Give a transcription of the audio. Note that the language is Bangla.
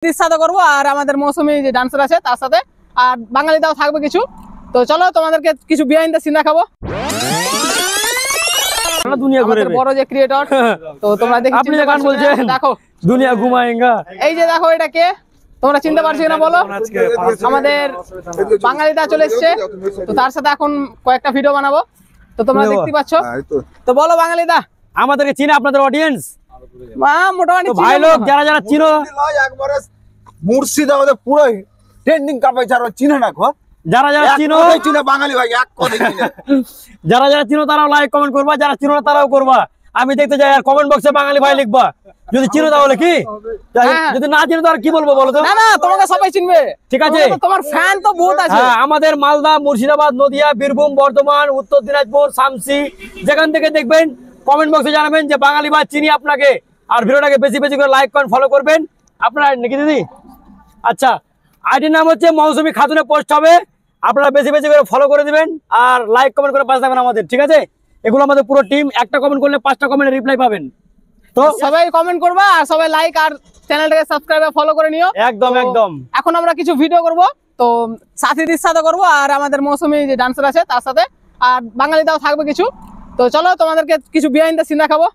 সাথে করবো আর আমাদের মৌসুমী যে ডান্সার আছে তার সাথে আর বাঙালিটাও থাকবে কিছু। তো চলো তোমাদেরকে কিছু বিহাইন্ড দ্য সিন দেখাবো। দুনিয়া ঘুরে বড় যে ক্রিয়েটর, তো তোমরা আপনি যে গান বলছেন দেখো দুনিয়া ঘুমায়েঙ্গা, এই যে দেখো এটা কে, তোমরা চিনতে পারছো কিনা বলো? আমাদের বাঙালিটা চলে এসছে, তো তার সাথে এখন কয়েকটা ভিডিও বানাবো, তো তোমরা দেখতে পাচ্ছ। তো বলো বাঙালিটা, আমাদেরকে চিনে আপনাদের অডিয়েন্স মোটামুটি ভাই লোক যারা যারা চিনো, একবারে মুর্শিদাবাদে পুরো ট্রেন্ডিং কাপে যারা চিনে না গো, যারা যারা চিনো চিনে বাঙালি ভাই এক কথা চিনে, যারা যারা চিনো তারাও লাইক কমেন্ট করবা, যারা চিনো না তারাও করবা। আমি দেখতে চাই আর কমেন্ট বক্সে বাঙালি ভাই লিখবা যদি চিনো তাহলে কি, যদি না চিনো তাহলে কি বলবো বলো তো? না না, তোমাকে সবাই চিনবে, ঠিক আছে, তোমার ফ্যান তো বহুত আছে। হ্যাঁ, আমাদের মালদা, মুর্শিদাবাদ, নদিয়া, বীরভূম, বর্ধমান, উত্তর দিনাজপুর, শামসি, যেখান থেকে দেখবেন কমেন্ট বক্সে জানাবেন যে বাঙালি ভাই চিনি আপনাকে, আর ভিডিওটাকে বেশি বেশি করে লাইক করেন, ফলো করবেন। আপনারা নাকি দিদি? আচ্ছা, আইডির নাম হচ্ছে মৌসুমী খাতুনে পোস্ট হবে, আপনারা বেশি বেশি করে ফলো করে দিবেন আর লাইক কমেন্ট করে পাশে থাকবেন আমাদের, ঠিক আছে? এগুলো আমাদের পুরো টিম, একটা কমেন্ট করলে 5টা কমেন্টের রিপ্লাই পাবেন। তো সবাই কমেন্ট করবা আর সবাই লাইক আর চ্যানেলটাকে সাবস্ক্রাইব আর ফলো করে নিও। একদম একদম। এখন আমরা কিছু ভিডিও করব, তো সাথীদের সাথে করব আর আমাদের মৌসুমী যে ডান্সার আছে তার সাথে আর বাঙালিটাও থাকবে কিছু। তো চলো তোমাদেরকে কিছু বিহাইন্ড দ্য সিন দেখাবো।